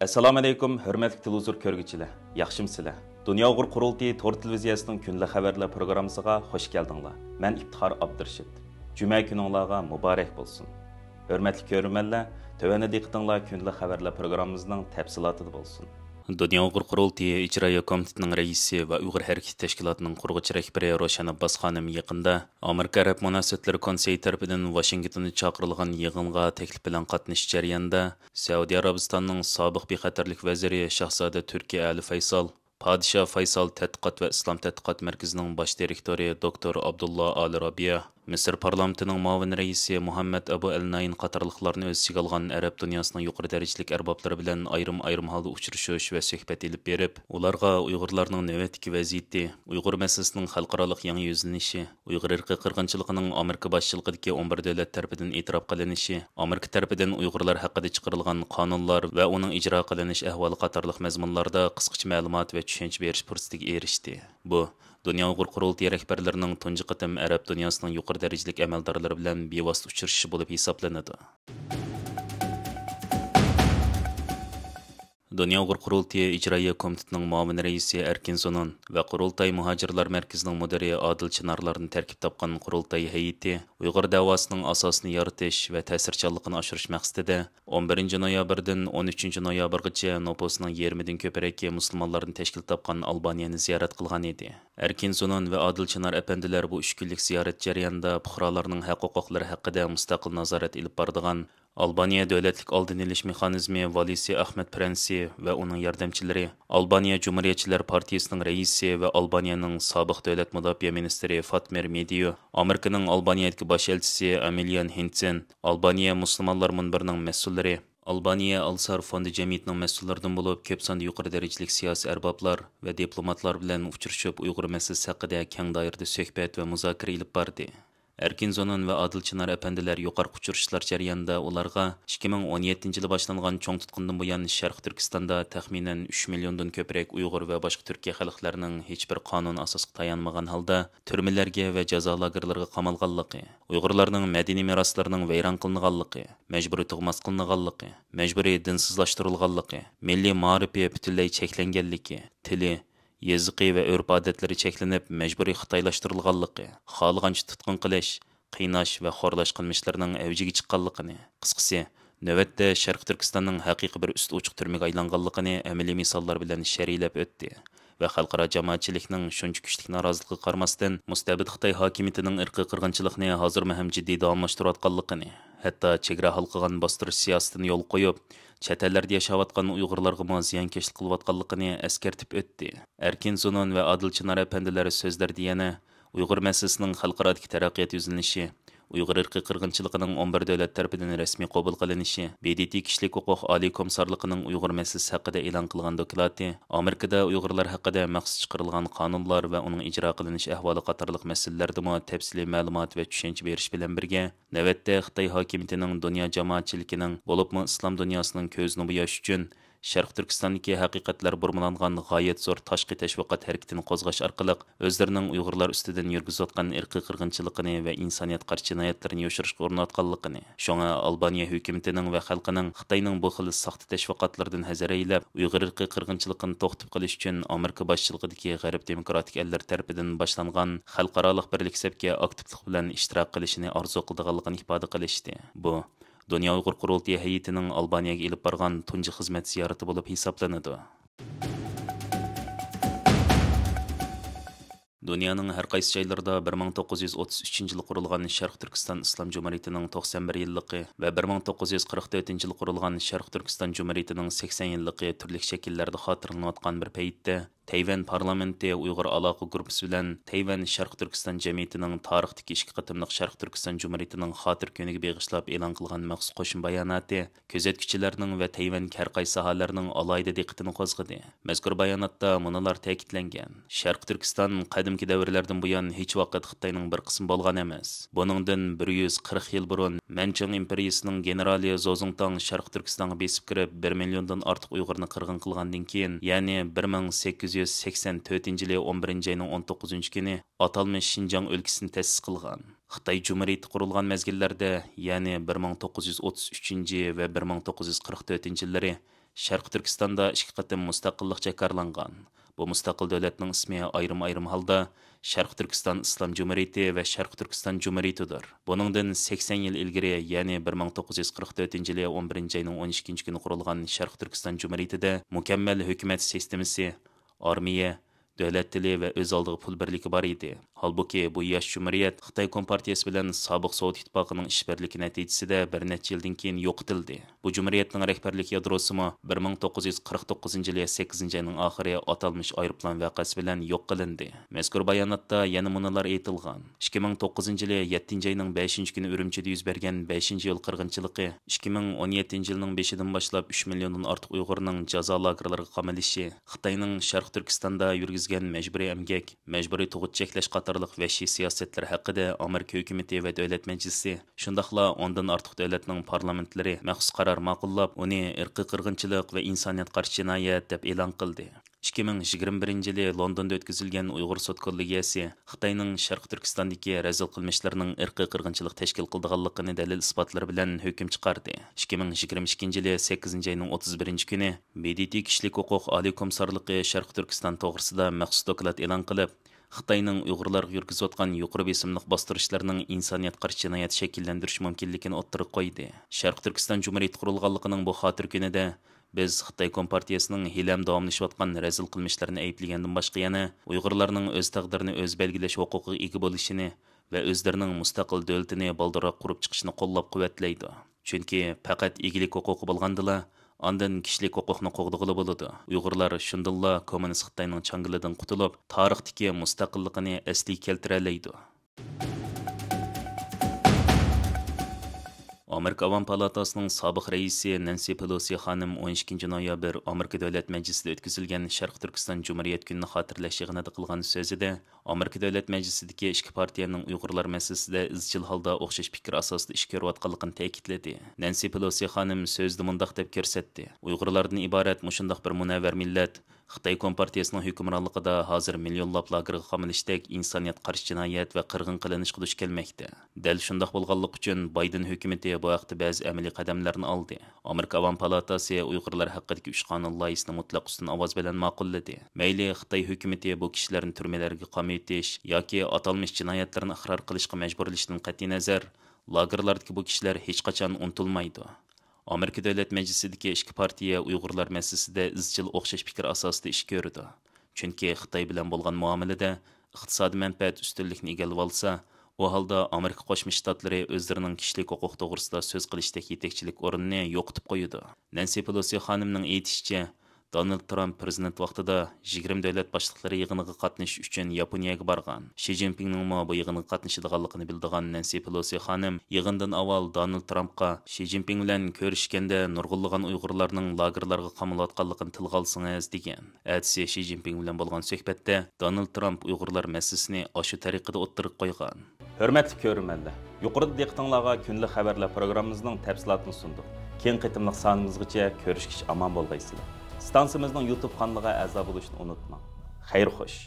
Assalomu alaykum, hurmatli televizor ko'rguvchilar. Yaxshimsizlar? Dunyo Uyg'ur qurultiyi to'r televiziyasining kunlik xabarlar programmasiga xush keldinglar. Men Iftixor Abdurshid. Juma kuningizga muborak bo'lsin. Hurmatli ko'ruvchilar, tövəndə diqqətinizlər kunlik xabarlar proqramımızın təfsilatı bo'lsin. Dunyo Uyg'ur qurultiyi ijroiya komitetining raisi va Uyg'ur harakati tashkilotining qurg'uchi rahbari Ro'shan Abbos xonim yaqinda Amerika Arab munosabatlari konseyi tarafidan Washingtonga chaqirilgan yig'inga taklif bilan qatnashish jarayonida Saudiya Arabistonining sobiq bexatarlik vaziri Shahzoda Turkiy Ali Faysal, Podshoh Faysal tadqiqot va islom tadqiqot markazining bosh direktori doktor Abdullah Ali Robiya, Misr parlamentining muavin raisi Muhammad Abu Al-Nayn qatorliqlarni o'z ichiga olgan arab dunyosining yuqori darajalik arboblari bilan ayrim holda uchrashish va suhbat ilib berib, ularga Uyg'urlarning navbatdagi vaziyati, Uyg'ur masalasining xalqaro yangi yuzlanishi, Uyg'ur irqiy qirg'inchiligining Amerika boshchiligidagi 11 davlat tarafidan e'tirof qilinishi, Amerika tarafidan Uyg'urlar haqida chiqarilgan qonunlar va uning ijro qilinish ahvoli qatorliq mazmunlarda qisqacha ma'lumot va tushuncha berish fursatiga erishdi. Bu Dunyo Uyg'ur qurultiyi rahbarlarining tunji qatim arab dunyosining yuqori darajalik amaldorlari bilan bevosita uchrashishi bo'lib hisoblanadi. Dunyo Uyg'ur qurultiyi ijroiya komitetining muavin raisi Erkin Zonon va Qurultay muhojirlar markazining mudiri Adil Chinarlarni tarkib topgan qurultay hay'ati Uyg'ur davosining asosini yaratish va ta'sirchanligini oshirish maqsadida 11 noyabrdan 13 noyabrgacha nupusining 20 dan ko'proq musulmonlarni tashkil topgan Albaniyani ziyorat qilgan edi. Erkin Zonon va Adil Chinar apandilar bu 3 kunlik ziyorat jarayonida fuqarolarning haq-huquqlari haqida mustaqil nazorat ilib boradigan Albaniya davlatlik oldin olish mexanizmi valisi Ahmed Prensi va uning yordamchilari, Albaniya Cumhuriyetçiler Partiyasining raisi va Albaniyaning sobiq davlat mudofaa ministri Fatmir Mediu, Amerikaning Albaniyadagi bosh elchisi Emilian Hintsen, Albaniya musulmonlar munbirining mas'ullari, Albaniya Al-Sar fondi jamiyatining mas'ullaridan bo'lib, ko'p sonli yuqori darajalik siyosiy arboblar va diplomatlar bilan uchrashib, Uyg'ur masalasi haqida keng doirada suhbat va muzokara ilib bordi. Erkin Zonon va Adil Chinar apandilar yuqori uchrashishlar jarayonida ularga 2017-yili boshlangan cho'ng tutqundan buyon Sharq Turkistonda taxminan 3 milliondan ko'proq Uyg'ur va boshqa Turkiya xalqlarining hech bir qonun asosiga tayanmagan holda turmalarga va jazo lagerlariga qamalganligi, Uyg'urlarning madaniy meroslarining vayron qilinganligi, majburiy tug'mas qilinganligi, majburiy dinsizlashtirilganligi, milliy ma'rifi butunlay cheklanganligi, tili Yeziqi va urf-odatlari cheklanib, majburiy xitoylashtirilganligi, xohlagancha tutqun qilish, qiynash va xo'rlash qilmishlarining avjiga chiqqanligini, qisqasi, navbatda Sharq Turkistonning haqiqiy bir ust uchiq turmaga aylanganligini amaliy misollar bilan sharhlab o'tdi. Va xalqaro jamoatchilikning shuncha kuchli noroziligiga qaramasdan mustabid Xitoy hokimiyatining irqiy qirg'inchilikni hozirma ham jiddiy davomlashtirayotganligini, hatto chegara halqagan bostirish siyosatini yo'l qo'yib, chet ellarda yashayotgan Uyg'urlarga ziyonkashlik qilayotganligini eskartib o'tdi. Erkin Zonon va Adil Chinar apandilar so'zlarida yana Uyg'ur masalasining xalqarodagi taraqqiyot yuzlanishi, Uyg'ur irqiy qirg'inchiligining 11 davlat tarafidan rasmiy qabul qilinishi, BDT kishilik huquq oliy komissarligining Uyg'ur masalasi haqida e'lon qilgan doklati, Amerikada Uyg'urlar haqida maxsus chiqarilgan qonunlar va uning ijro qilinish ahvoli qatorliq masalalarda tafsiliy ma'lumot va tushuncha berish bilan birga, navbatda Xitoy hokimiyatining dunyo jamoatchiligining bo'libmi islom dunyosining ko'zini bo'yash uchun Sharq Turkistondagi haqiqatlar burmalangan g'oyat zo'r tashqi tashviqot harakatini qo'zg'ash orqali o'zlarining Uyg'urlar ustidan yurgizayotgan irqiy qirg'inchiligini va insoniyat qarshi jinoyatlarini yoshirishga urinayotganligini, shunga Albaniya hukumatining va xalqining Xitoyning bu xil soxta tashviqotlardan hazar aylab, Uyg'ur irqiy qirg'inchiligini to'xtatib qilish uchun Amerika boshchiligidagi g'arb demokratik ellar tarafidan boshlangan xalqaro birlik sabga aktivlik bilan ishtirok qilishini orzu qilganligini ifoda qilishdi. Bu Dunyo Uyg'ur qurultiyi hay'atining Albaniyaga ilib borgan tunji xizmat ziyorati bo'lib hisoblanadi. Dunyoning har qaysi joylarida 1933-yil qurilgan Sharq Turkiston Islom Jumhuriyatining 91 yilligi va 1944-yil qurilgan Sharq Turkiston Jumhuriyatining 80 yilligi turli shakllarda xotirlanayotgan bir paytda Tayvan parlamenti Uyg'ur aloqa guruhi bilan Tayvan Sharq Turkiston jamiyatining tarixdagi 2 qatimliq Sharq Turkiston Jumhuriyatining xotir kuniga beg'ishlab e'lon qilgan maxsus qo'shin bayonoti kuzatuvchilarning va Tayvan har qaysi sohalarning alohida diqqatini qo'zg'adi. Mazkur bayonotda munolar ta'kidlangan. Sharq Turkiston qadimgi davrlardan buyon hech vaqt Xitoyning bir qismi bo'lgan emas. Buningdan 140 yil burun Manchung imperiyasining generali Zozongtang Sharq Turkistonga besib kirib 1 milliondan ortiq Uyg'urni qirg'in qilgandan keyin, ya'ni 1884-yili 11-ayning 19-kuni atalmish Xinjiang o'lkasini ta'sis qilgan. Xitoy Cumhuriyati qurilgan mezgillarda, ya'ni 1933 va 1944-yillari Sharq Turkistonda 2 qatim mustaqillik jakarlangan. Bu mustaqil davlatning ismi ayrim-ayrim holda Sharq Turkiston Islom Cumhuriyeti va Sharq Turkiston Cumhuriyetidir. Buningdan 80 yil ilgari, ya'ni 1944-yili 11-ayning 12 kuni qurilgan Sharq Turkiston Cumhuriyetida mukammal hukumat sistemasi, armiya, davlat tili va o'z oldiga pul birligi bor edi. Halbuki bu yosh jumhuriyat Xitoy Kompartiyasi bilan sobiq Sovet ittifoqining ishbirligi natijasida bir necha yildan keyin yo'qitildi. Bu jumhuriyatning rahbarlik yadrosimi 1949-yili 8-ayning oxiri atalmış aeroplan voqeasi bilan yo'q qilindi. Mazkur bayonotda yana munolar aytilgan. 2009-yili 7-ayning 5-kuni Urumchida yuz bergan 5-yo'l qirg'inchiligi, 2017-yilning 5-dan boshlab 3 milliondan ortiq Uyg'urning jazo lagerlariga qamalishi, Xitoyning Sharq Turkistonda yurgizgan majburiy emgak, majburiy tug'ut cheklash qatorliq vahshiy siyosatlar haqida Amerika hukumati va davlat majlisi, shundaqla ondan ortiq davlatning parlamentlari maxsus qaror ma'qullab, uni irqiy qirg'inchilik va insoniyat qarshi jinoyat deb e'lon qildi. 2021-yili Londonda o'tkazilgan Uyg'ur sud kollegiyasi Xitoyning Sharq Turkistondagi razil qilmishlarining irqiy qirg'inchilik tashkil qildiganligini dalil isbotlar bilan hukm chiqardi. 2022-yili 8-ayning 31-kuni BDT kishilik huquq oliy komissarligi Sharq Turkiston to'g'risida maxsus doklad e'lon qilib, Xitoyning Uyg'urlarga yurgizayotgan yuqori besimliq bostirishlarning insoniyat qarshi jinoyat shakllantirish mumkinligini o'ttirib qo'ydi. Sharq Turkiston Cumhuriyeti qurilganligining bu xotir kunida biz Xitoy Kompartiyasining hilam davomlashayotgan razil qilmishlarini ayblagandan boshqa yana Uyg'urlarning o'z taqdirini o'z belgilash huquqiga ega bo'lishini va o'zlarining mustaqil davlatini baldiroq qurib chiqishni qo'llab-quvvatlaydi. Chunki faqat egilik huquqi bo'lgandila Ondan kishilik huquqni qo'g'dag'ili bo'ladi. Uyg'urlar shundilla kommunist Xitoyning changilidan qutulib, tarixdagi mustaqilligini asliga keltira oladi. Amerika Avam Palatasining sobiq raisi Nancy Pelosi xonim 12 noyabr Amerika Davlat Majlisida o'tkazilgan Sharq Turkiston Cumhuriyet kunini xotirlash yig'inida qilgan so'zida Amerika Davlat Majlisidagi ikki partiyaning Uyg'urlar masalasida izchil holda o'xshash fikr asosida ish ko'rayotganligini ta'kidladi. Nancy Pelosi xonim so'zda mundaq deb ko'rsatdi: Uyg'urlardan iborat mushundaq bir munavvar millat Xitoy Kompartiyasining hukmronligida hozir millionlab lagerga qamilishdek insoniyat qarshi jinoyat va qirg'in qilinishga duch kelmoqda. Dal shundoq bo'lganlik uchun Bayden hukumati bu haqda ba'zi amaliy qadamlarni oldi. Amerika Avam Palatasi Uyg'urlar haqidagi 3 qonun loyihasini mutlaq ustun ovoz bilan ma'qulladi. Mayli Xitoy hukumati bu kishilarni turmalarga qamitish yoki atalmış jinoyatlarni iqror qilishga majburlashdan qat'iy nazar, lagerlardagi bu kishilar hech qachon unutilmaydi. Amerika Davlat Majlisidagi ikki partiya Uyg'urlar masalasida izchil o'xshash fikr asosida ish ko'rdi. Chunki Xitoy bilan bo'lgan muomalada iqtisodiy manfaat ustunlikni egallab olsa, u holda Amerika Qo'shma Shtatlari o'zlarining kishilik huquq to'g'risida so'z qilishdagi yetakchilik o'rnini yo'qotib qo'ydi. Nancy Pelosi xonimning aytishicha, Donald Trump prezident vaqtida 20 davlat boshliqlari yig'iniga qatnashish uchun Yaponiyaga borgan. Shi Jinpingning bu yig'inga qatnashadiganligini bildigan Nancy Pelosi xonim yig'indan avval Donald Trumpga Shi Jinping bilan ko'rishganda nurg'unlagan Uyg'urlarning lagerlarga qamilayotganligini tilga olsangiz degan. Atsi Shi Jinping bilan bo'lgan suhbatda Donald Trump Uyg'urlar masalasini shu tariqada o'ttirib qo'ygan. Hurmatli ko'rmanlar, yuqorida diqqatingizga kunlik xabarlar programmamizning tafsilotini sundik. Keng qitimliq sonimizgacha ko'rishkish omon bo'lgaysizlar. Stansiyamizning YouTube kanaliga a'zo bo'lishni unutmang. Xayr xo'sh.